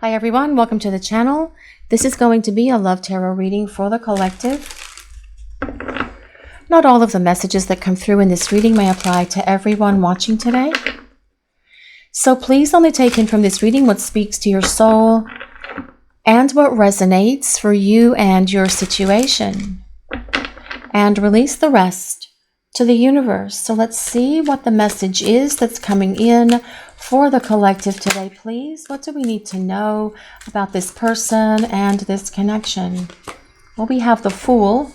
Hi everyone, welcome to the channel. This is going to be a love tarot reading for the collective. Not all of the messages that come through in this reading may apply to everyone watching today. So please only take in from this reading what speaks to your soul and what resonates for you and your situation. And release the rest to the universe. So let's see what the message is that's coming in for the collective today, please. What do we need to know about this person and this connection? Well, we have the Fool.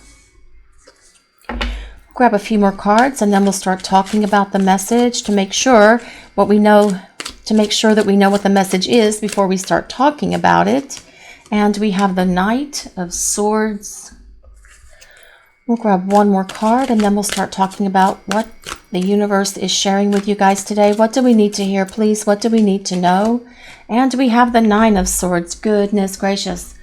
Grab a few more cards and then we'll start talking about the message to make sure that we know what the message is before we start talking about it. And we have the Knight of Swords. We'll grab one more card and then we'll start talking about what the universe is sharing with you guys today. What do we need to hear, please? What do we need to know? And we have the Nine of Swords. Goodness gracious.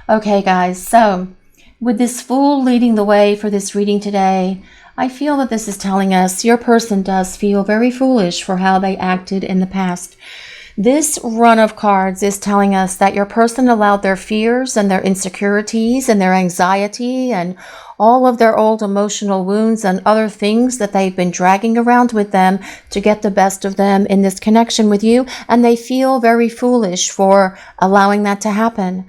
Okay, guys, so with this Fool leading the way for this reading today, I feel that this is telling us your person does feel very foolish for how they acted in the past. This run of cards is telling us that your person allowed their fears and their insecurities and their anxiety and all of their old emotional wounds and other things that they've been dragging around with them to get the best of them in this connection with you. And they feel very foolish for allowing that to happen.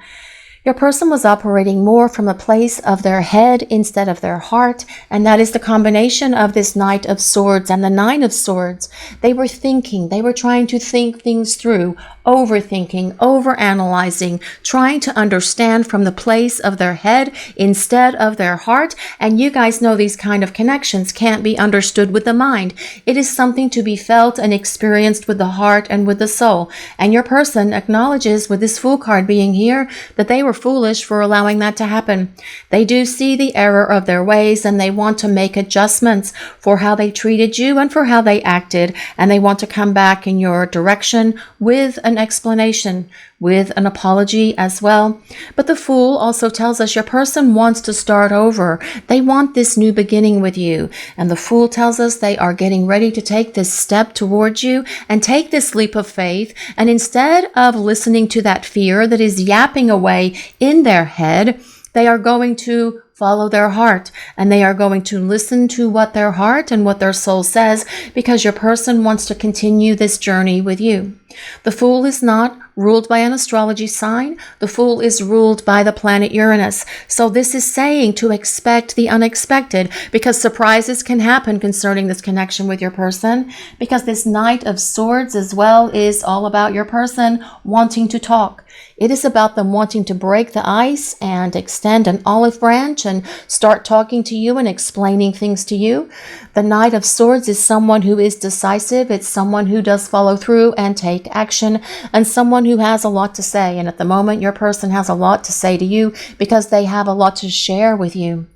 Your person was operating more from a place of their head instead of their heart, and that is the combination of this Knight of Swords and the Nine of Swords. They were thinking, they were trying to think things through, overthinking, overanalyzing, trying to understand from the place of their head instead of their heart. And you guys know these kind of connections can't be understood with the mind. It is something to be felt and experienced with the heart and with the soul. And your person acknowledges with this Fool card being here that they were foolish for allowing that to happen. They do see the error of their ways and they want to make adjustments for how they treated you and for how they acted, and they want to come back in your direction with an explanation, with an apology as well. But the Fool also tells us your person wants to start over. They want this new beginning with you. And the Fool tells us they are getting ready to take this step towards you and take this leap of faith. And instead of listening to that fear that is yapping away in their head, they are going to follow their heart, and they are going to listen to what their heart and what their soul says, because your person wants to continue this journey with you. The Fool is not ruled by an astrology sign. The Fool is ruled by the planet Uranus. So this is saying to expect the unexpected, because surprises can happen concerning this connection with your person, because this Knight of Swords as well is all about your person wanting to talk. It is about them wanting to break the ice and extend an olive branch and start talking to you and explaining things to you. The Knight of Swords is someone who is decisive. It's someone who does follow through and take action, and someone who has a lot to say. And at the moment, your person has a lot to say to you because they have a lot to share with you.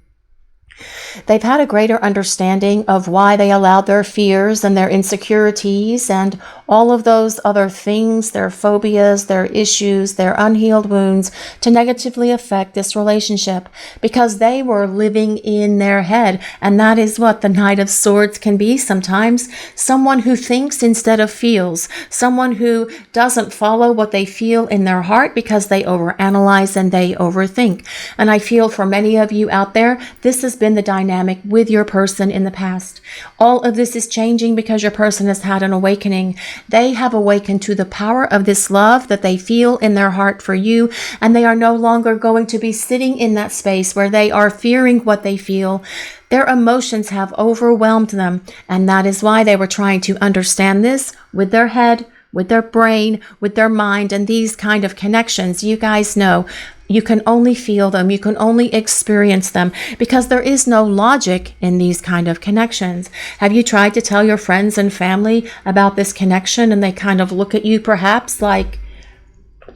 They've had a greater understanding of why they allowed their fears and their insecurities and all of those other things, their phobias, their issues, their unhealed wounds, to negatively affect this relationship, because they were living in their head. And that is what the Knight of Swords can be sometimes. Someone who thinks instead of feels. Someone who doesn't follow what they feel in their heart because they overanalyze and they overthink. And I feel for many of you out there, this has been the dynamic with your person in the past. All of this is changing because your person has had an awakening. They have awakened to the power of this love that they feel in their heart for you, and they are no longer going to be sitting in that space where they are fearing what they feel. Their emotions have overwhelmed them, and that is why they were trying to understand this with their head, with their brain, with their mind, and these kind of connections. You guys know you can only feel them, you can only experience them, because there is no logic in these kind of connections. Have you tried to tell your friends and family about this connection and they kind of look at you perhaps like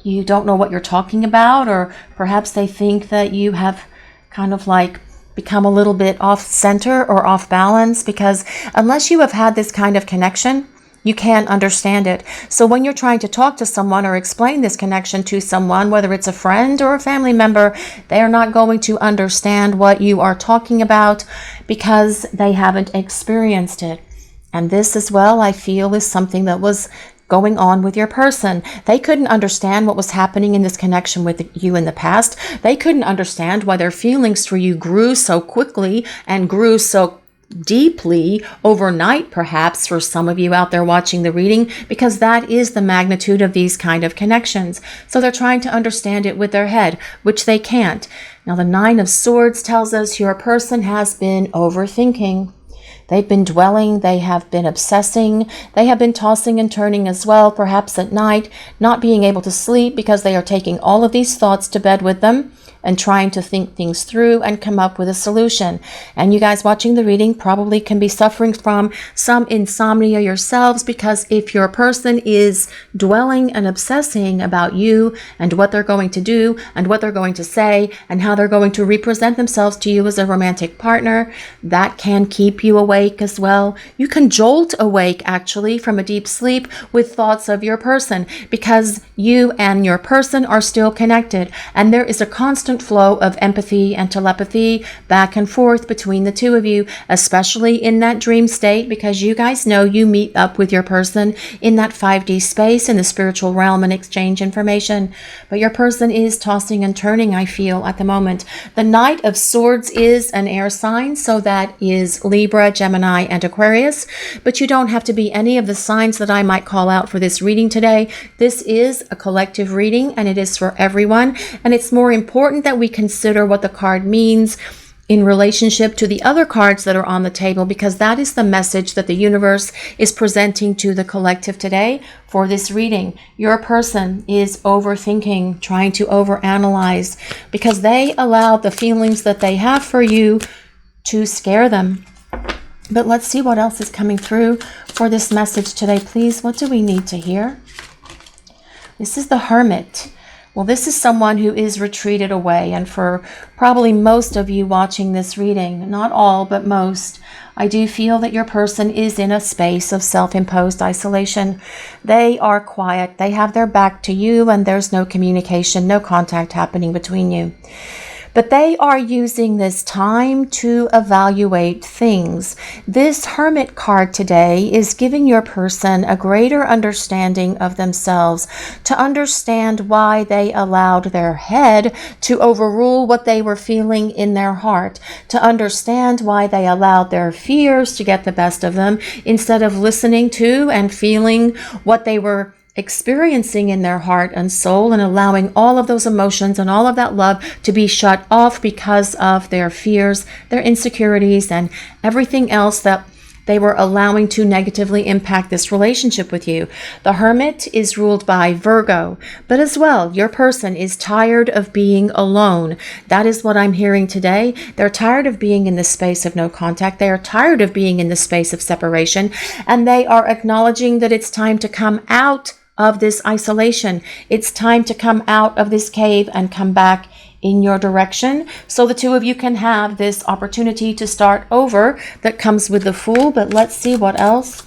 you don't know what you're talking about, or perhaps they think that you have kind of like become a little bit off center or off balance? Because unless you have had this kind of connection, you can't understand it. So when you're trying to talk to someone or explain this connection to someone, whether it's a friend or a family member, they are not going to understand what you are talking about because they haven't experienced it. And this as well, I feel, is something that was going on with your person. They couldn't understand what was happening in this connection with you in the past. They couldn't understand why their feelings for you grew so quickly and grew so deeply overnight, perhaps, for some of you out there watching the reading, because that is the magnitude of these kind of connections. So they're trying to understand it with their head, which they can't. Now, the Nine of Swords tells us your person has been overthinking. They've been dwelling, they have been obsessing, they have been tossing and turning as well, perhaps at night, not being able to sleep because they are taking all of these thoughts to bed with them and trying to think things through and come up with a solution. And you guys watching the reading probably can be suffering from some insomnia yourselves, because if your person is dwelling and obsessing about you and what they're going to do and what they're going to say and how they're going to represent themselves to you as a romantic partner, that can keep you awake as well. You can jolt awake actually from a deep sleep with thoughts of your person, because you and your person are still connected, and there is a constant flow of empathy and telepathy back and forth between the two of you, especially in that dream state, because you guys know you meet up with your person in that 5D space in the spiritual realm and exchange information. But your person is tossing and turning, I feel, at the moment. The Knight of Swords is an air sign, so that is Libra, Gemini, and Aquarius. But you don't have to be any of the signs that I might call out for this reading today. This is a collective reading, and it is for everyone. And it's more important that we consider what the card means in relationship to the other cards that are on the table, because that is the message that the universe is presenting to the collective today for this reading. Your person is overthinking, trying to overanalyze, because they allowed the feelings that they have for you to scare them. But let's see what else is coming through for this message today, please. What do we need to hear? This is the Hermit. Well, this is someone who is retreated away, and for probably most of you watching this reading, not all, but most, I do feel that your person is in a space of self-imposed isolation. They are quiet, they have their back to you, and there's no communication, no contact happening between you. But they are using this time to evaluate things. This Hermit card today is giving your person a greater understanding of themselves, to understand why they allowed their head to overrule what they were feeling in their heart, to understand why they allowed their fears to get the best of them instead of listening to and feeling what they were experiencing in their heart and soul, and allowing all of those emotions and all of that love to be shut off because of their fears, their insecurities, and everything else that they were allowing to negatively impact this relationship with you. The Hermit is ruled by Virgo, but as well, your person is tired of being alone. That is what I'm hearing today. They're tired of being in the space of no contact. They are tired of being in the space of separation, and they are acknowledging that it's time to come out of this isolation. It's time to come out of this cave and come back in your direction, so the two of you can have this opportunity to start over that comes with the Fool. But let's see what else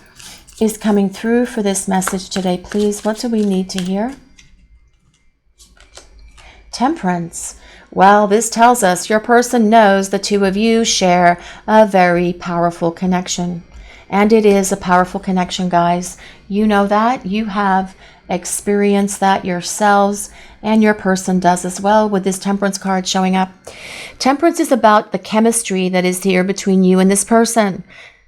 is coming through for this message today, please. What do we need to hear? Temperance. Well, this tells us your person knows the two of you share a very powerful connection. And it is a powerful connection, guys. You know that. You have experienced that yourselves, and your person does as well, with this Temperance card showing up. Temperance is about the chemistry that is here between you and this person.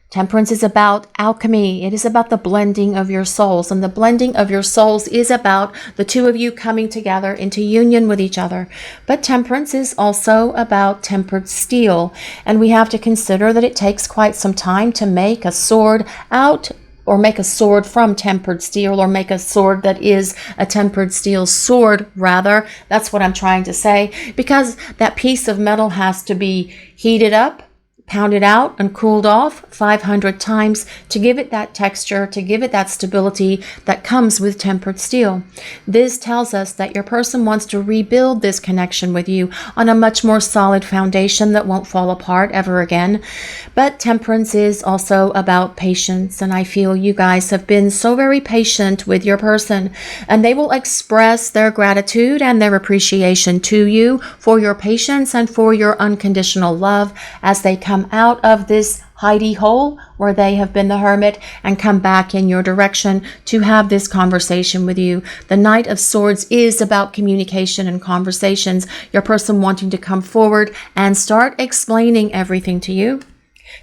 Temperance is about alchemy. It is about the blending of your souls, and the blending of your souls is about the two of you coming together into union with each other. But temperance is also about tempered steel, and we have to consider that it takes quite some time to make a sword out, or make a sword from tempered steel, or make a sword that is a tempered steel sword, rather. That's what I'm trying to say, because that piece of metal has to be heated up, pounded out, and cooled off 500 times to give it that texture, to give it that stability that comes with tempered steel. This tells us that your person wants to rebuild this connection with you on a much more solid foundation that won't fall apart ever again. But temperance is also about patience, and I feel you guys have been so very patient with your person, and they will express their gratitude and their appreciation to you for your patience and for your unconditional love as they come come out of this hidey hole where they have been the hermit and come back in your direction to have this conversation with you. The Knight of Swords is about communication and conversations. Your person wanting to come forward and start explaining everything to you.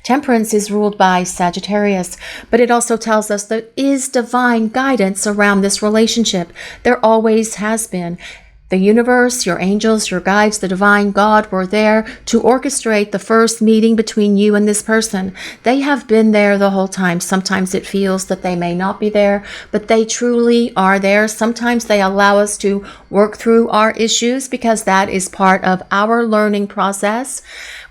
Temperance is ruled by Sagittarius, but it also tells us there is divine guidance around this relationship. There always has been. The universe, your angels, your guides, the divine God were there to orchestrate the first meeting between you and this person. They have been there the whole time. Sometimes it feels that they may not be there, but they truly are there. Sometimes they allow us to work through our issues because that is part of our learning process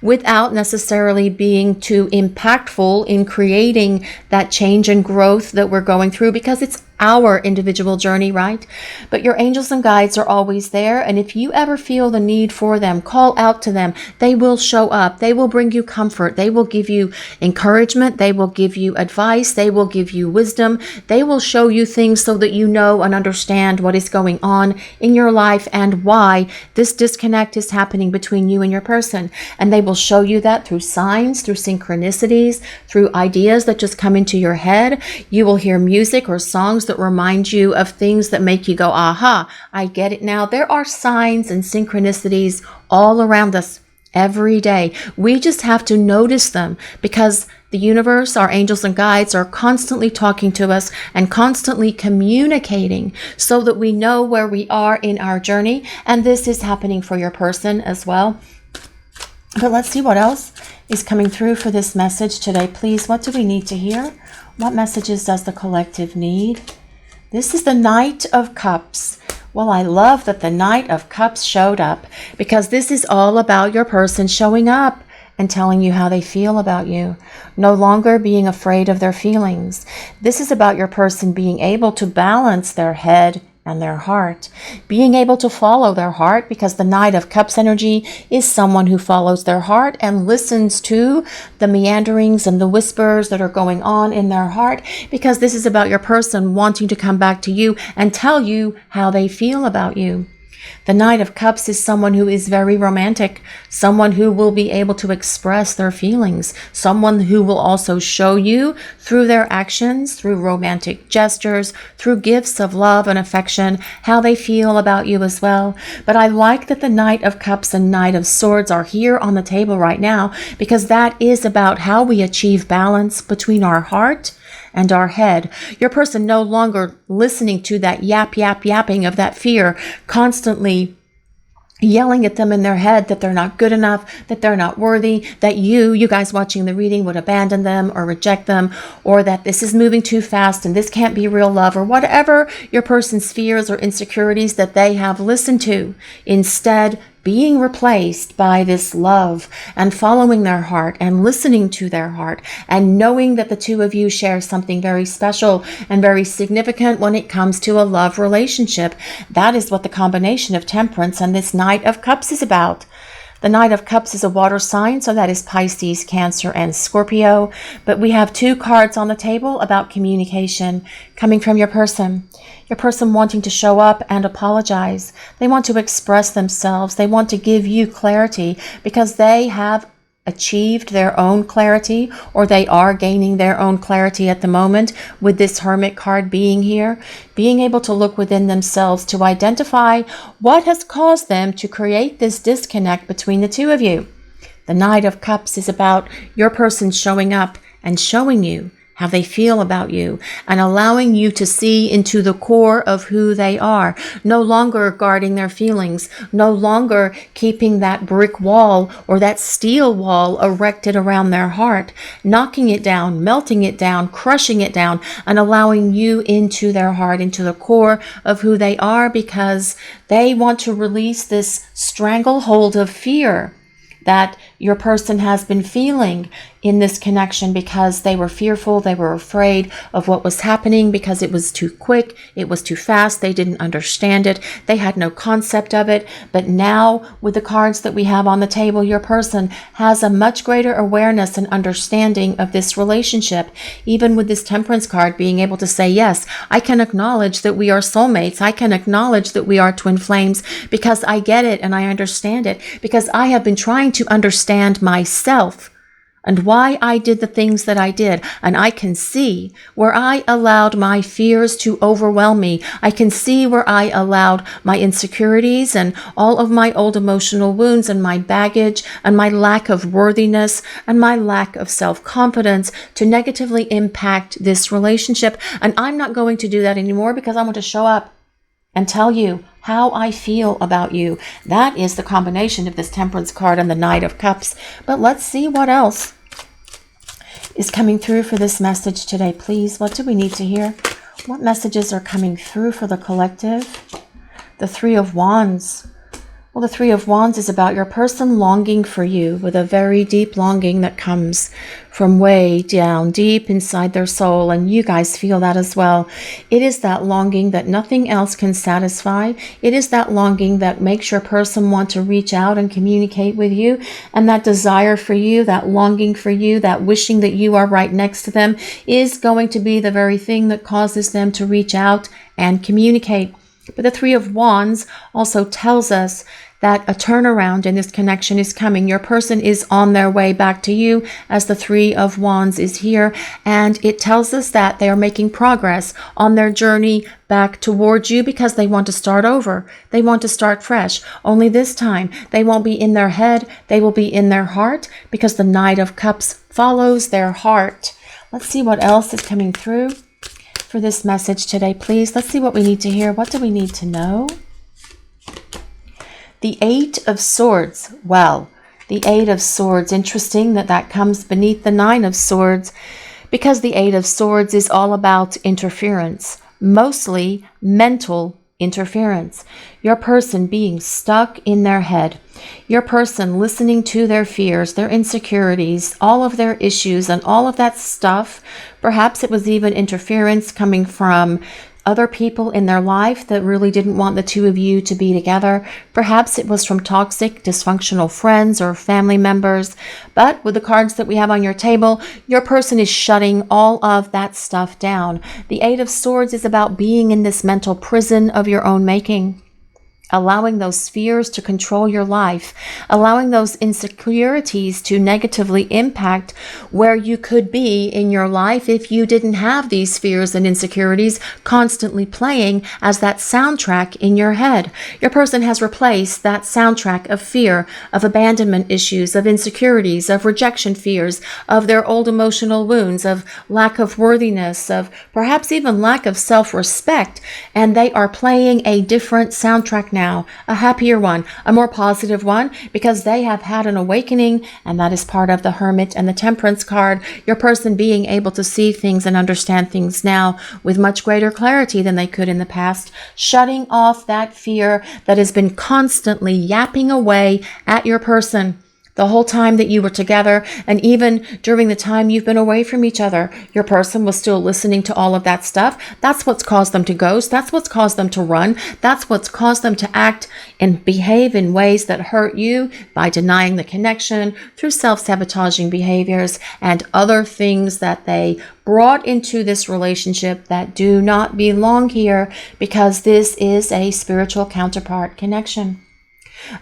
without necessarily being too impactful in creating that change and growth that we're going through, because it's our individual journey, right? But your angels and guides are always there. And if you ever feel the need for them, call out to them. They will show up. They will bring you comfort. They will give you encouragement. They will give you advice. They will give you wisdom. They will show you things so that you know and understand what is going on in your life and why this disconnect is happening between you and your person. And they will show you that through signs, through synchronicities, through ideas that just come into your head. You will hear music or songs that remind you of things that make you go, aha, I get it now. There are signs and synchronicities all around us every day. We just have to notice them because the universe, our angels and guides are constantly talking to us and constantly communicating so that we know where we are in our journey. And this is happening for your person as well. But let's see what else is coming through for this message today. Please, what do we need to hear? What messages does the collective need? This is the Knight of Cups. Well, I love that the Knight of Cups showed up because this is all about your person showing up and telling you how they feel about you. No longer being afraid of their feelings. This is about your person being able to balance their head and their heart, being able to follow their heart, because the Knight of Cups energy is someone who follows their heart and listens to the meanderings and the whispers that are going on in their heart, because this is about your person wanting to come back to you and tell you how they feel about you. The Knight of Cups is someone who is very romantic, someone who will be able to express their feelings, someone who will also show you through their actions, through romantic gestures, through gifts of love and affection, how they feel about you as well. But I like that the Knight of Cups and Knight of Swords are here on the table right now, because that is about how we achieve balance between our heart and our head. Your person no longer listening to that yapping of that fear, constantly yelling at them in their head that they're not good enough, that they're not worthy, that you guys watching the reading would abandon them or reject them, or that this is moving too fast and this can't be real love, or whatever your person's fears or insecurities that they have listened to. Instead, being replaced by this love and following their heart and listening to their heart and knowing that the two of you share something very special and very significant when it comes to a love relationship. That is what the combination of Temperance and this Knight of Cups is about. The Knight of Cups is a water sign, so that is Pisces, Cancer, and Scorpio. But we have two cards on the table about communication coming from your person. Your person wanting to show up and apologize. They want to express themselves. They want to give you clarity because they have achieved their own clarity, or they are gaining their own clarity at the moment with this Hermit card being here, being able to look within themselves to identify what has caused them to create this disconnect between the two of you. The Knight of Cups is about your person showing up and showing you how they feel about you and allowing you to see into the core of who they are, no longer guarding their feelings, no longer keeping that brick wall or that steel wall erected around their heart, knocking it down, melting it down, crushing it down, and allowing you into their heart, into the core of who they are, because they want to release this stranglehold of fear that your person has been feeling in this connection, because they were fearful, they were afraid of what was happening, because it was too quick, it was too fast, they didn't understand it, they had no concept of it. But now, with the cards that we have on the table, your person has a much greater awareness and understanding of this relationship. Even with this Temperance card, being able to say, yes, I can acknowledge that we are soulmates, I can acknowledge that we are twin flames, because I get it and I understand it, because I have been trying to understand myself and why I did the things that I did. And I can see where I allowed my fears to overwhelm me. I can see where I allowed my insecurities and all of my old emotional wounds and my baggage and my lack of worthiness and my lack of self-confidence to negatively impact this relationship. And I'm not going to do that anymore because I want to show up and tell you how I feel about you. That is the combination of this Temperance card and the Knight of Cups. But let's see what else is coming through for this message today, please. What do we need to hear? What messages are coming through for the collective? The Three of Wands. Well, the Three of Wands is about your person longing for you with a very deep longing that comes from way down deep inside their soul. And you guys feel that as well. It is that longing that nothing else can satisfy. It is that longing that makes your person want to reach out and communicate with you. And that desire for you, that longing for you, that wishing that you are right next to them is going to be the very thing that causes them to reach out and communicate. But the Three of Wands also tells us that a turnaround in this connection is coming. Your person is on their way back to you as the Three of Wands is here. And it tells us that they are making progress on their journey back towards you because they want to start over. They want to start fresh. Only this time, they won't be in their head. They will be in their heart because the Knight of Cups follows their heart. Let's see what else is coming through for this message today, please. Let's see what we need to hear. What do we need to know? The Eight of Swords. Well, the Eight of Swords. Interesting that that comes beneath the Nine of Swords because the Eight of Swords is all about interference, mostly mental interference. Your person being stuck in their head. Your person listening to their fears, their insecurities, all of their issues and all of that stuff. Perhaps it was even interference coming from other people in their life that really didn't want the two of you to be together. Perhaps it was from toxic, dysfunctional friends or family members. But with the cards that we have on your table, your person is shutting all of that stuff down. The Eight of Swords is about being in this mental prison of your own making. Allowing those fears to control your life, allowing those insecurities to negatively impact where you could be in your life if you didn't have these fears and insecurities constantly playing as that soundtrack in your head. Your person has replaced that soundtrack of fear, of abandonment issues, of insecurities, of rejection fears, of their old emotional wounds, of lack of worthiness, of perhaps even lack of self-respect, and they are playing a different soundtrack now. A happier one, a more positive one, because they have had an awakening, and that is part of the Hermit and the Temperance card. Your person being able to see things and understand things now with much greater clarity than they could in the past, shutting off that fear that has been constantly yapping away at your person the whole time that you were together, and even during the time you've been away from each other. Your person was still listening to all of that stuff. That's what's caused them to ghost. That's what's caused them to run. That's what's caused them to act and behave in ways that hurt you by denying the connection through self-sabotaging behaviors and other things that they brought into this relationship that do not belong here, because this is a spiritual counterpart connection.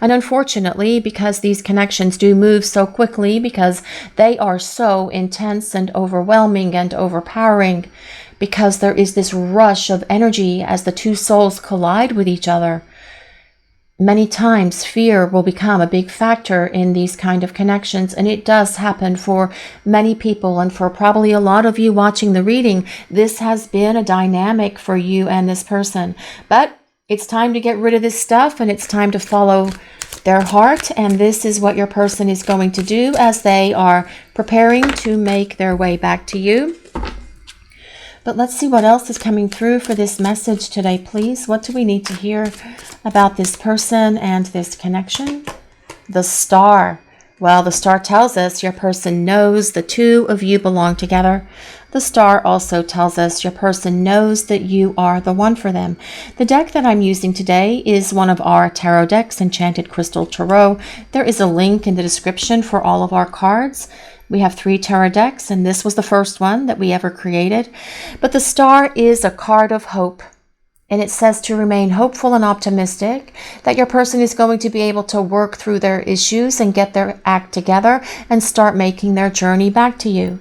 And unfortunately, because these connections do move so quickly, because they are so intense and overwhelming and overpowering, because there is this rush of energy as the two souls collide with each other, many times fear will become a big factor in these kind of connections. And it does happen for many people, and for probably a lot of you watching the reading, this has been a dynamic for you and this person. But it's time to get rid of this stuff, and it's time to follow their heart. And this is what your person is going to do as they are preparing to make their way back to you. But let's see what else is coming through for this message today, please. What do we need to hear about this person and this connection? The Star. Well, the Star tells us your person knows the two of you belong together. The Star also tells us your person knows that you are the one for them. The deck that I'm using today is one of our tarot decks, Enchanted Crystal Tarot. There is a link in the description for all of our cards. We have 3 tarot decks, and this was the first one that we ever created. But the Star is a card of hope. And it says to remain hopeful and optimistic, that your person is going to be able to work through their issues and get their act together and start making their journey back to you.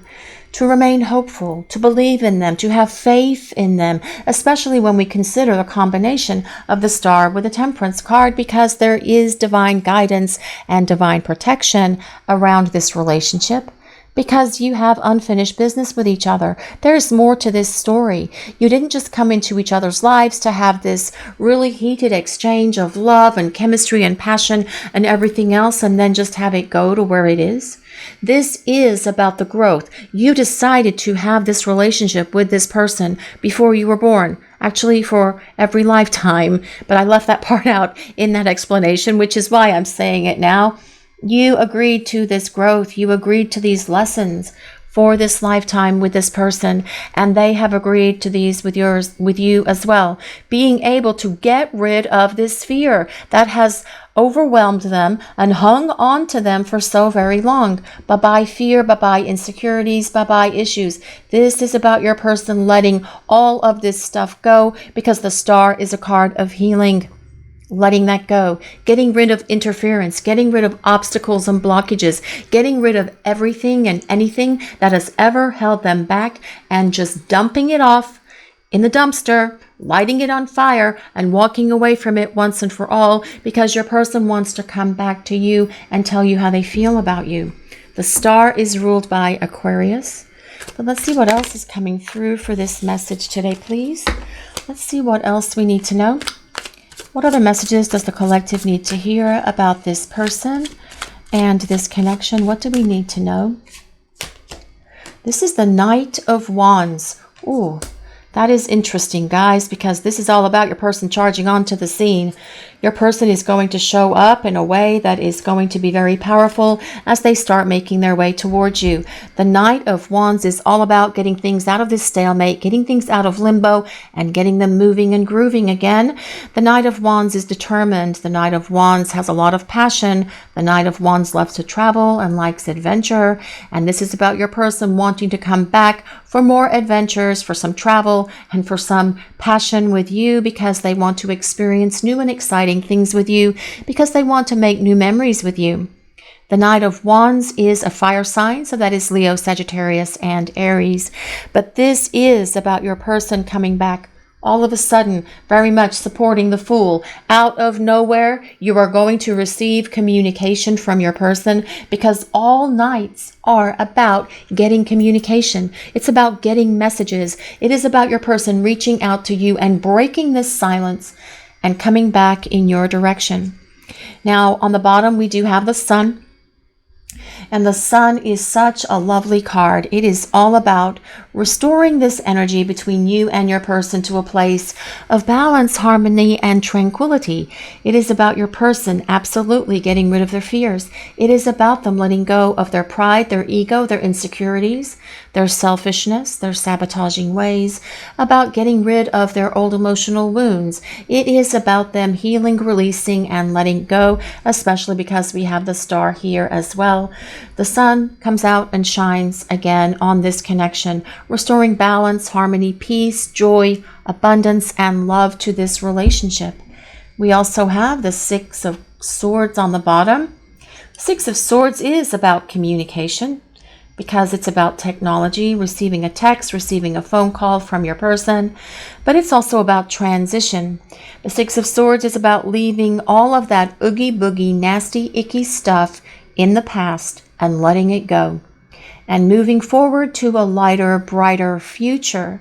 To remain hopeful, to believe in them, to have faith in them, especially when we consider the combination of the Star with the Temperance card, because there is divine guidance and divine protection around this relationship. Because you have unfinished business with each other. There's more to this story. You didn't just come into each other's lives to have this really heated exchange of love and chemistry and passion and everything else and then just have it go to where it is. This is about the growth. You decided to have this relationship with this person before you were born. Actually, for every lifetime. But I left that part out in that explanation, which is why I'm saying it now. You agreed to this growth. You agreed to these lessons for this lifetime with this person, and they have agreed to these with you as well. Being able to get rid of this fear that has overwhelmed them and hung on to them for so very long. Bye-bye fear, bye-bye insecurities, bye-bye issues. This is about your person letting all of this stuff go, because the Star is a card of healing. Letting that go, getting rid of interference, getting rid of obstacles and blockages, getting rid of everything and anything that has ever held them back, and just dumping it off in the dumpster, lighting it on fire, and walking away from it once and for all, because your person wants to come back to you and tell you how they feel about you. The Star is ruled by Aquarius. But let's see what else is coming through for this message today, please. Let's see what else we need to know. What other messages does the collective need to hear about this person and this connection? What do we need to know? This is the Knight of Wands. Ooh, that is interesting, guys, because this is all about your person charging onto the scene. Your person is going to show up in a way that is going to be very powerful as they start making their way towards you. The Knight of Wands is all about getting things out of this stalemate, getting things out of limbo, and getting them moving and grooving again. The Knight of Wands is determined. The Knight of Wands has a lot of passion. The Knight of Wands loves to travel and likes adventure. And this is about your person wanting to come back for more adventures, for some travel, and for some passion with you, because they want to experience new and exciting things with you, because they want to make new memories with you. The Knight of Wands is a fire sign, so that is Leo, Sagittarius, and Aries. But this is about your person coming back all of a sudden, very much supporting the Fool. Out of nowhere, you are going to receive communication from your person, because all nights are about getting communication. It's about getting messages. It is about your person reaching out to you and breaking this silence and coming back in your direction. Now, on the bottom, we do have the Sun. And the Sun is such a lovely card. It is all about restoring this energy between you and your person to a place of balance, harmony, and tranquility. It is about your person absolutely getting rid of their fears. It is about them letting go of their pride, their ego, their insecurities, their selfishness, their sabotaging ways, about getting rid of their old emotional wounds. It is about them healing, releasing, and letting go, especially because we have the Star here as well. The Sun comes out and shines again on this connection, restoring balance, harmony, peace, joy, abundance, and love to this relationship. We also have the Six of Swords on the bottom. Six of Swords is about communication, because it's about technology, receiving a text, receiving a phone call from your person, but it's also about transition. The Six of Swords is about leaving all of that oogie boogie, nasty, icky stuff in the past and letting it go, and moving forward to a lighter, brighter future,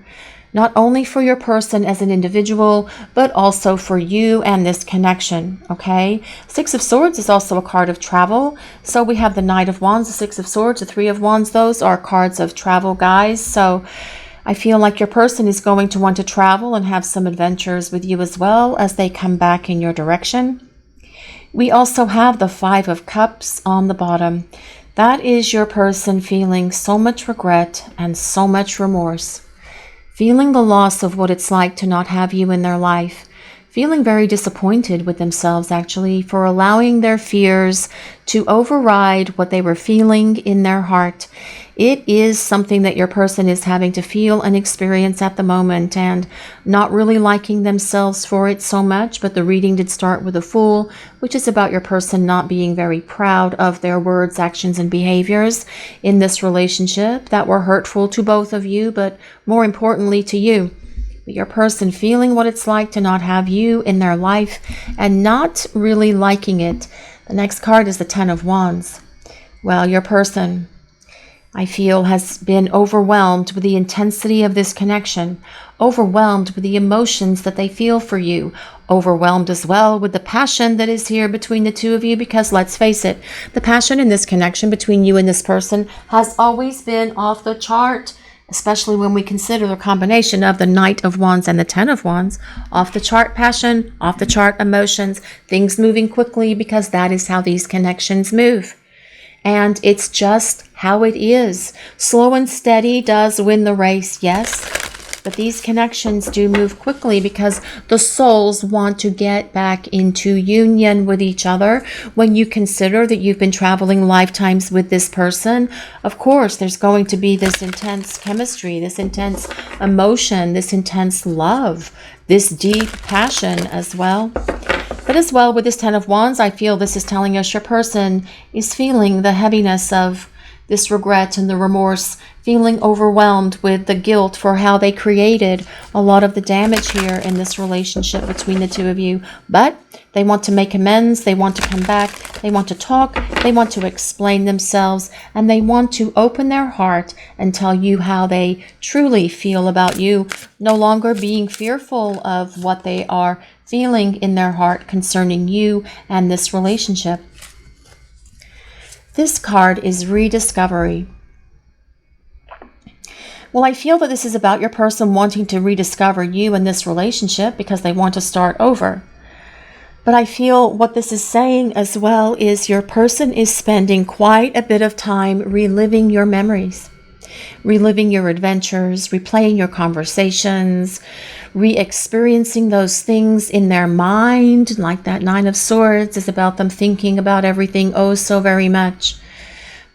not only for your person as an individual, but also for you and this connection, okay? Six of Swords is also a card of travel. So we have the Knight of Wands, the Six of Swords, the Three of Wands. Those are cards of travel, guys. So I feel like your person is going to want to travel and have some adventures with you as well as they come back in your direction. We also have the Five of Cups on the bottom. That is your person feeling so much regret and so much remorse, feeling the loss of what it's like to not have you in their life, feeling very disappointed with themselves, actually, for allowing their fears to override what they were feeling in their heart. It is something that your person is having to feel and experience at the moment, and not really liking themselves for it so much. But the reading did start with a Fool, which is about your person not being very proud of their words, actions, and behaviors in this relationship that were hurtful to both of you, but more importantly to you. Your person feeling what it's like to not have you in their life and not really liking it. The next card is the Ten of Wands. Well, your person, I feel, has been overwhelmed with the intensity of this connection, overwhelmed with the emotions that they feel for you, overwhelmed as well with the passion that is here between the two of you, because let's face it, the passion in this connection between you and this person has always been off the chart, especially when we consider the combination of the Knight of Wands and the Ten of Wands. Off the chart passion, off the chart emotions, things moving quickly, because that is how these connections move. And it's just how it is. Slow and steady does win the race, yes. But these connections do move quickly because the souls want to get back into union with each other. When you consider that you've been traveling lifetimes with this person, of course, there's going to be this intense chemistry, this intense emotion, this intense love, this deep passion as well. But as well, with this Ten of Wands, I feel this is telling us your person is feeling the heaviness of this regret and the remorse, feeling overwhelmed with the guilt for how they created a lot of the damage here in this relationship between the two of you. But they want to make amends, they want to come back, they want to talk, they want to explain themselves, and they want to open their heart and tell you how they truly feel about you, no longer being fearful of what they are feeling in their heart concerning you and this relationship. This card is rediscovery. Well, I feel that this is about your person wanting to rediscover you in this relationship because they want to start over. But I feel what this is saying as well is your person is spending quite a bit of time reliving your memories, reliving your adventures, replaying your conversations, re-experiencing those things in their mind, like that Nine of Swords is about them thinking about everything oh so very much.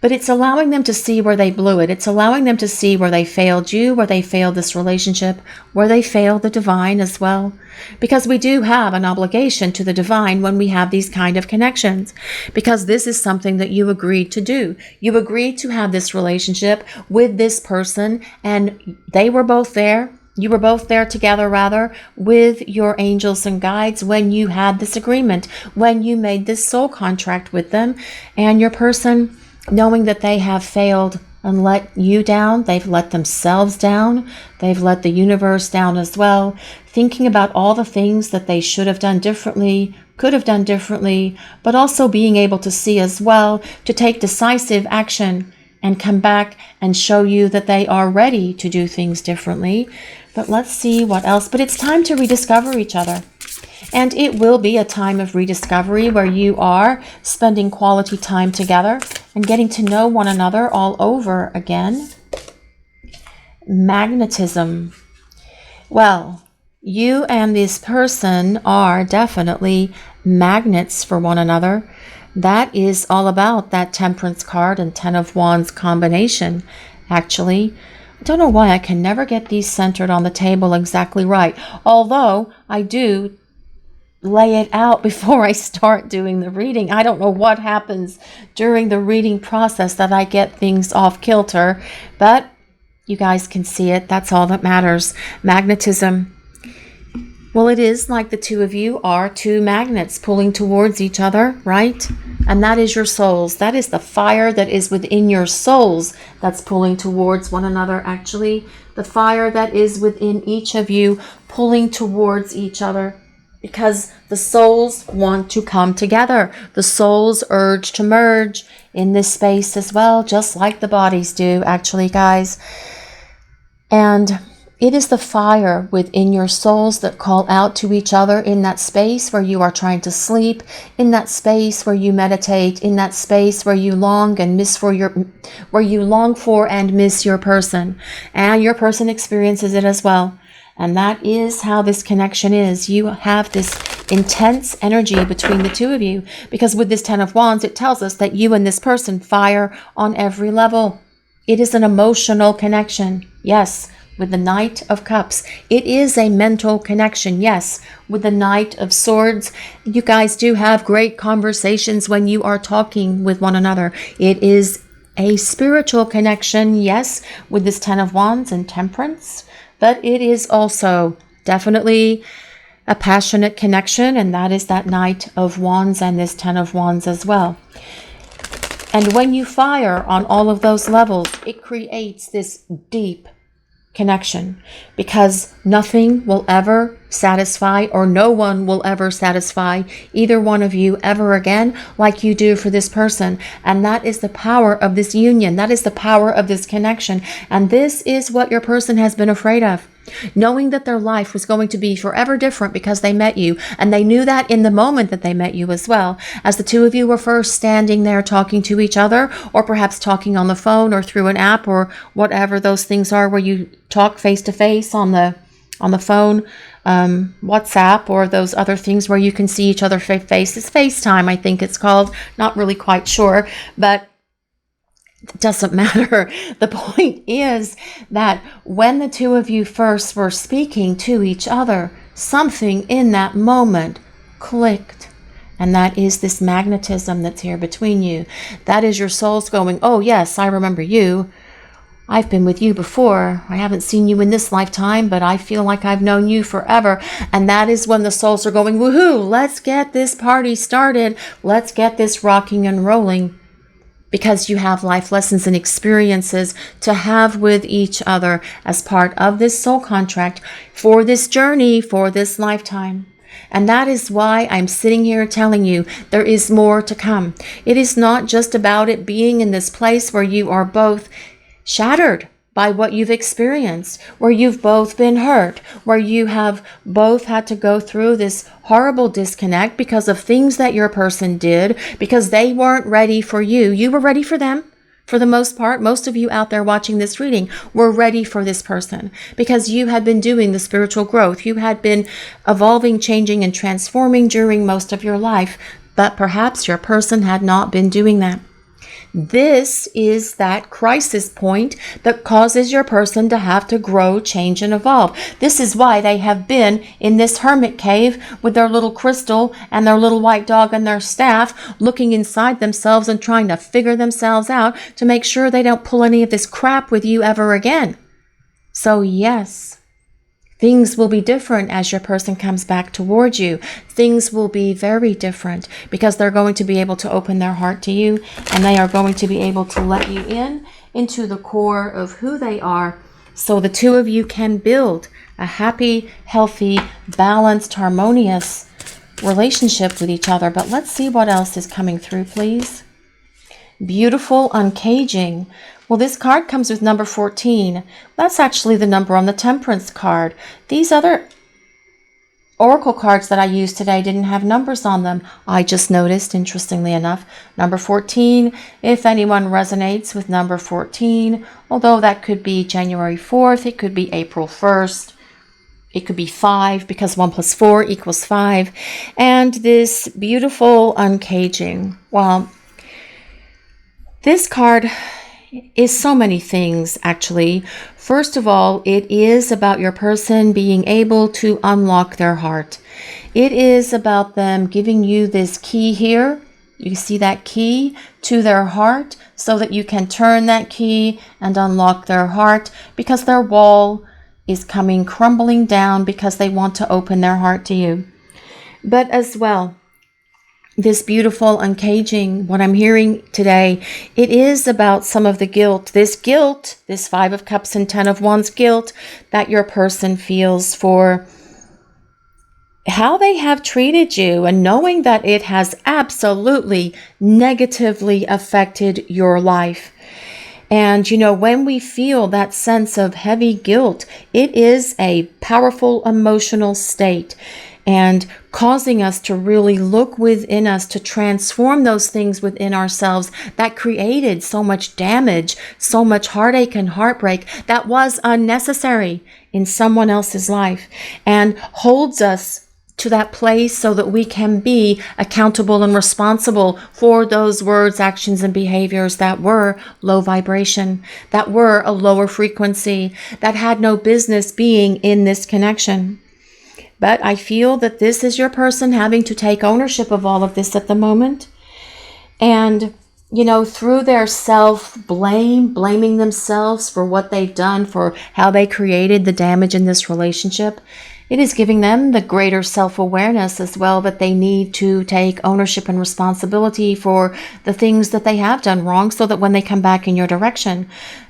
But it's allowing them to see where they blew it. It's allowing them to see where they failed you, where they failed this relationship, where they failed the divine as well. Because we do have an obligation to the divine when we have these kind of connections. Because this is something that you agreed to do. You agreed to have this relationship with this person, and they were both there. You were both there together, rather, with your angels and guides when you had this agreement, when you made this soul contract with them. And your person, knowing that they have failed and let you down, they've let themselves down, they've let the universe down as well, thinking about all the things that they should have done differently, could have done differently, but also being able to see as well, to take decisive action and come back and show you that they are ready to do things differently. But let's see what else. But it's time to rediscover each other. And it will be a time of rediscovery where you are spending quality time together and getting to know one another all over again. Magnetism. Well, you and this person are definitely magnets for one another. That is all about that Temperance card and Ten of Wands combination, actually. I don't know why I can never get these centered on the table exactly right, although I do lay it out before I start doing the reading. I don't know what happens during the reading process that I get things off kilter, but you guys can see it. That's all that matters. Magnetism. Well, it is like the two of you are two magnets pulling towards each other, right? And that is your souls. That is the fire that is within your souls that's pulling towards one another, actually. The fire that is within each of you pulling towards each other. Because the souls want to come together. The souls urge to merge in this space as well, just like the bodies do, actually, guys. And it is the fire within your souls that call out to each other in that space where you are trying to sleep, in that space where you meditate, in that space where you long and miss for where you long for and miss your person. And your person experiences it as well. And that is how this connection is. You have this intense energy between the two of you, because with this 10 of Wands, it tells us that you and this person fire on every level. It is an emotional connection. Yes. With the Knight of Cups, it is a mental connection. Yes, with the Knight of Swords, you guys do have great conversations when you are talking with one another. It is a spiritual connection, yes, with this 10 of Wands and Temperance, but it is also definitely a passionate connection, and that is that Knight of Wands and this 10 of Wands as well. And when you fire on all of those levels, it creates this deep connection, because nothing will ever satisfy, or no one will ever satisfy either one of you ever again like you do for this person. And that is the power of this union. That is the power of this connection. And this is what your person has been afraid of. Knowing that their life was going to be forever different because they met you, and they knew that in the moment that they met you as well, as the two of you were first standing there talking to each other, or perhaps talking on the phone or through an app or whatever those things are where you talk face to face on the phone, WhatsApp, or those other things where you can see each other faces. FaceTime, I think it's called. Not really quite sure, but it doesn't matter. The point is that when the two of you first were speaking to each other, something in that moment clicked. And that is this magnetism that's here between you. That is your souls going, oh yes, I remember you. I've been with you before. I haven't seen you in this lifetime, but I feel like I've known you forever. And that is when the souls are going, woohoo, let's get this party started. Let's get this rocking and rolling. Because you have life lessons and experiences to have with each other as part of this soul contract for this journey, for this lifetime. And that is why I'm sitting here telling you there is more to come. It is not just about it being in this place where you are both shattered by what you've experienced, where you've both been hurt, where you have both had to go through this horrible disconnect because of things that your person did, because they weren't ready for you. You were ready for them. For the most part, most of you out there watching this reading were ready for this person because you had been doing the spiritual growth. You had been evolving, changing, and transforming during most of your life, but perhaps your person had not been doing that. This is that crisis point that causes your person to have to grow, change, and evolve. This is why they have been in this hermit cave with their little crystal and their little white dog and their staff, looking inside themselves and trying to figure themselves out to make sure they don't pull any of this crap with you ever again. So yes, things will be different as your person comes back towards you. Things will be very different because they're going to be able to open their heart to you, and they are going to be able to let you into the core of who they are, so the two of you can build a happy, healthy, balanced, harmonious relationship with each other. But let's see what else is coming through, please. Beautiful uncaging. Well, this card comes with number 14. That's actually the number on the Temperance card. These other oracle cards that I used today didn't have numbers on them. I just noticed, interestingly enough, number 14. If anyone resonates with number 14, although that could be January 4th, it could be April 1st. It could be 5 because 1 plus 4 equals 5. And this beautiful uncaging. Well, this card is so many things, actually. First of all, it is about your person being able to unlock their heart. It is about them giving you this key here. You see that key to their heart so that you can turn that key and unlock their heart, because their wall is coming crumbling down because they want to open their heart to you. But as well, this beautiful uncaging, what I'm hearing today, it is about some of the guilt, this 5 of Cups and 10 of Wands guilt that your person feels for how they have treated you, and knowing that it has absolutely negatively affected your life. And, you know, when we feel that sense of heavy guilt, it is a powerful emotional state. And causing us to really look within us to transform those things within ourselves that created so much damage, so much heartache and heartbreak that was unnecessary in someone else's life, and holds us to that place so that we can be accountable and responsible for those words, actions, and behaviors that were low vibration, that were a lower frequency, that had no business being in this connection. But I feel that this is your person having to take ownership of all of this at the moment. And, through their self-blame, blaming themselves for what they've done, for how they created the damage in this relationship, it is giving them the greater self-awareness as well that they need to take ownership and responsibility for the things that they have done wrong, so that when they come back in your direction,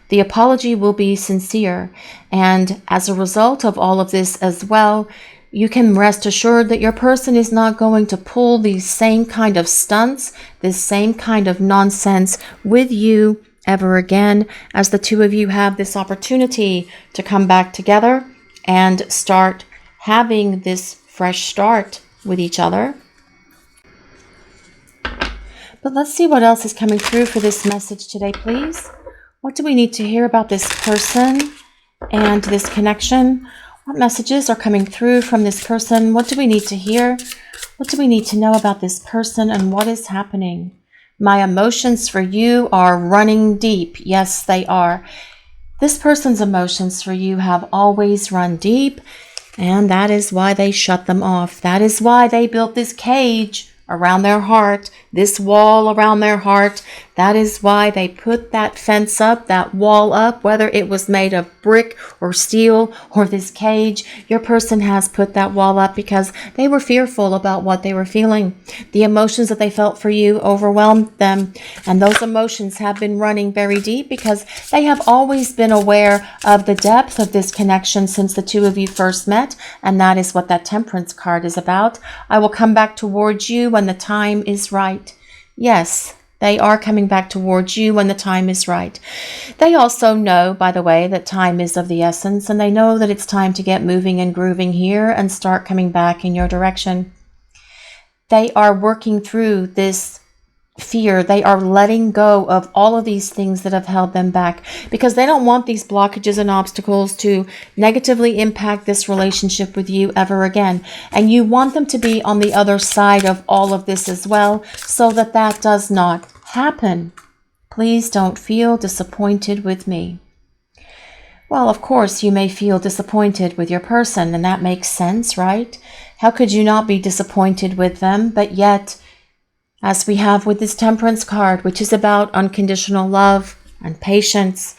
the apology will be sincere. And as a result of all of this as well, you can rest assured that your person is not going to pull these same kind of stunts, this same kind of nonsense with you ever again, as the two of you have this opportunity to come back together and start having this fresh start with each other. But let's see what else is coming through for this message today, please. What do we need to hear about this person and this connection? What messages are coming through from this person? What do we need to hear? What do we need to know about this person and what is happening? My emotions for you are running deep. Yes, they are. This person's emotions for you have always run deep, and that is why they shut them off. That is why they built this cage around their heart, this wall around their heart. That is why they put that fence up, that wall up, whether it was made of brick or steel or this cage. Your person has put that wall up because they were fearful about what they were feeling. The emotions that they felt for you overwhelmed them, and those emotions have been running very deep because they have always been aware of the depth of this connection since the two of you first met, and that is what that Temperance card is about. I will come back towards you when the time is right. Yes, they are coming back towards you when the time is right. They also know, by the way, that time is of the essence, and they know that it's time to get moving and grooving here and start coming back in your direction. They are working through this fear. They are letting go of all of these things that have held them back because they don't want these blockages and obstacles to negatively impact this relationship with you ever again. And you want them to be on the other side of all of this as well, so that that does not happen. Please don't feel disappointed with me. Well, of course, you may feel disappointed with your person, and that makes sense, right? How could you not be disappointed with them? But yet, as we have with this Temperance card, which is about unconditional love and patience.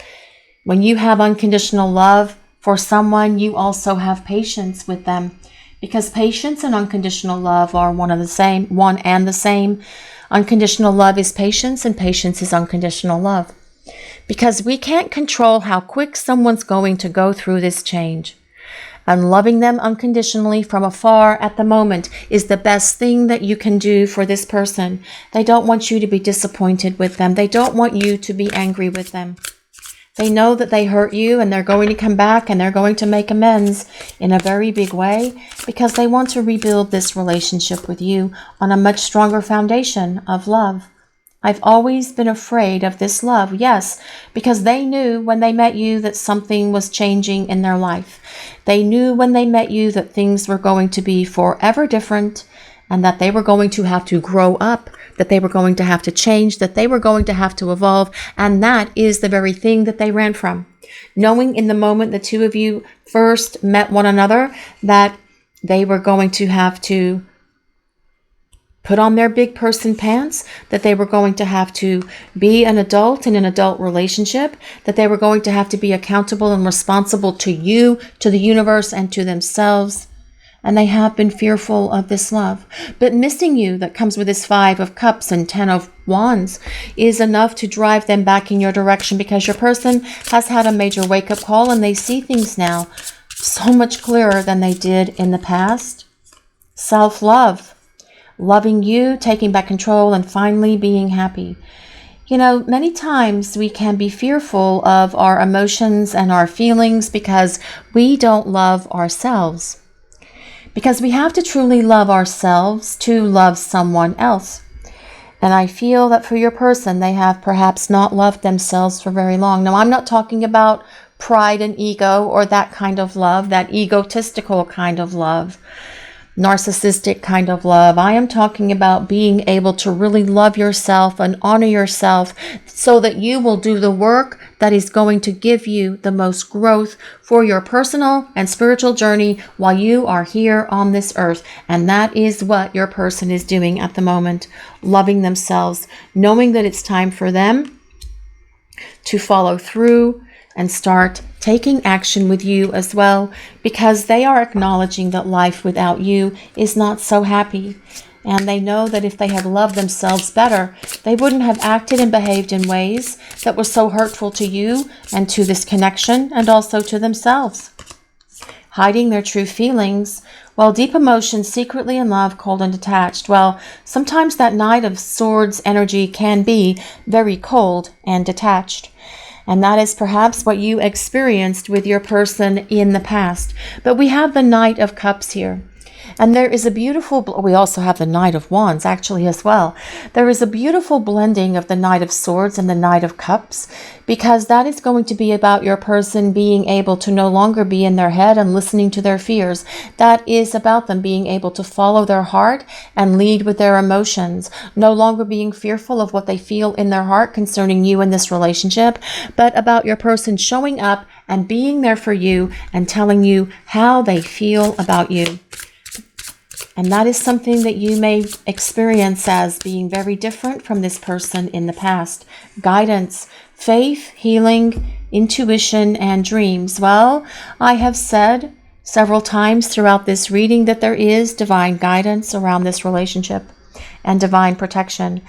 When you have unconditional love for someone, you also have patience with them, because patience and unconditional love are one and the same. Unconditional love is patience, and patience is unconditional love, because we can't control how quick someone's going to go through this change. And loving them unconditionally from afar at the moment is the best thing that you can do for this person. They don't want you to be disappointed with them. They don't want you to be angry with them. They know that they hurt you, and they're going to come back and they're going to make amends in a very big way, because they want to rebuild this relationship with you on a much stronger foundation of love. I've always been afraid of this love, yes, because they knew when they met you that something was changing in their life. They knew when they met you that things were going to be forever different, and that they were going to have to grow up, that they were going to have to change, that they were going to have to evolve, and that is the very thing that they ran from. Knowing in the moment the two of you first met one another that they were going to have to put on their big person pants, that they were going to have to be an adult in an adult relationship, that they were going to have to be accountable and responsible to you, to the universe, and to themselves. And they have been fearful of this love. But missing you, that comes with this 5 of Cups and 10 of Wands, is enough to drive them back in your direction, because your person has had a major wake-up call, and they see things now so much clearer than they did in the past. Self-love. Loving you, taking back control, and finally being happy. You know, many times we can be fearful of our emotions and our feelings because we don't love ourselves. Because we have to truly love ourselves to love someone else. And I feel that for your person, they have perhaps not loved themselves for very long. Now, I'm not talking about pride and ego or that kind of love, that egotistical kind of love, narcissistic kind of love. I am talking about being able to really love yourself and honor yourself so that you will do the work that is going to give you the most growth for your personal and spiritual journey while you are here on this earth. And that is what your person is doing at the moment, loving themselves, knowing that it's time for them to follow through and start taking action with you as well, because they are acknowledging that life without you is not so happy. And they know that if they had loved themselves better, they wouldn't have acted and behaved in ways that were so hurtful to you and to this connection and also to themselves. Hiding their true feelings, while deep emotions secretly in love, cold and detached. Well, sometimes that Knight of Swords energy can be very cold and detached. And that is perhaps what you experienced with your person in the past. But we have the Knight of Cups here. And there is a beautiful, we also have the Knight of Wands actually as well. There is a beautiful blending of the Knight of Swords and the Knight of Cups, because that is going to be about your person being able to no longer be in their head and listening to their fears. That is about them being able to follow their heart and lead with their emotions, no longer being fearful of what they feel in their heart concerning you in this relationship, but about your person showing up and being there for you and telling you how they feel about you. And that is something that you may experience as being very different from this person in the past. Guidance, faith, healing, intuition, and dreams. Well, I have said several times throughout this reading that there is divine guidance around this relationship and divine protection.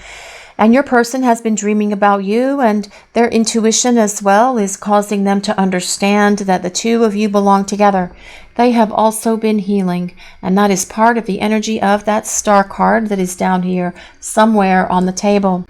And your person has been dreaming about you, and their intuition as well is causing them to understand that the two of you belong together. They have also been healing, and that is part of the energy of that star card that is down here somewhere on the table.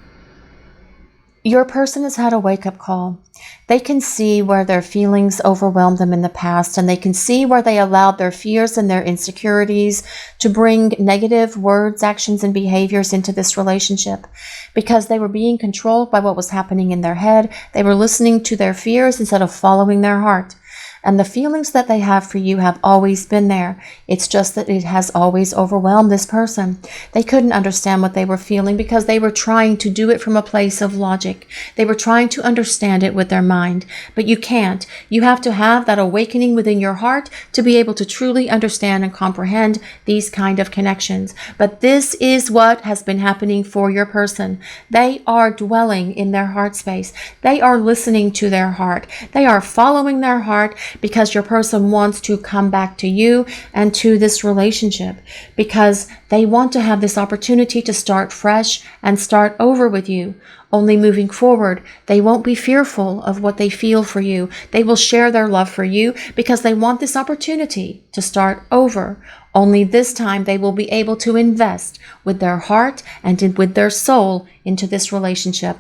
Your person has had a wake-up call. They can see where their feelings overwhelmed them in the past, and they can see where they allowed their fears and their insecurities to bring negative words, actions, and behaviors into this relationship, because they were being controlled by what was happening in their head. They were listening to their fears instead of following their heart. And the feelings that they have for you have always been there. It's just that it has always overwhelmed this person. They couldn't understand what they were feeling because they were trying to do it from a place of logic. They were trying to understand it with their mind. But you can't. You have to have that awakening within your heart to be able to truly understand and comprehend these kind of connections. But this is what has been happening for your person. They are dwelling in their heart space. They are listening to their heart. They are following their heart, because your person wants to come back to you and to this relationship, because they want to have this opportunity to start fresh and start over with you. Only moving forward, they won't be fearful of what they feel for you. They will share their love for you because they want this opportunity to start over. Only this time they will be able to invest with their heart and with their soul into this relationship.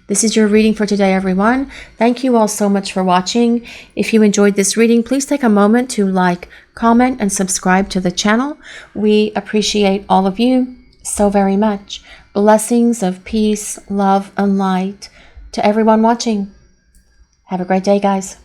This is your reading for today, everyone. Thank you all so much for watching. If you enjoyed this reading, please take a moment to like, comment, and subscribe to the channel. We appreciate all of you so very much. Blessings of peace, love, and light to everyone watching. Have a great day, guys.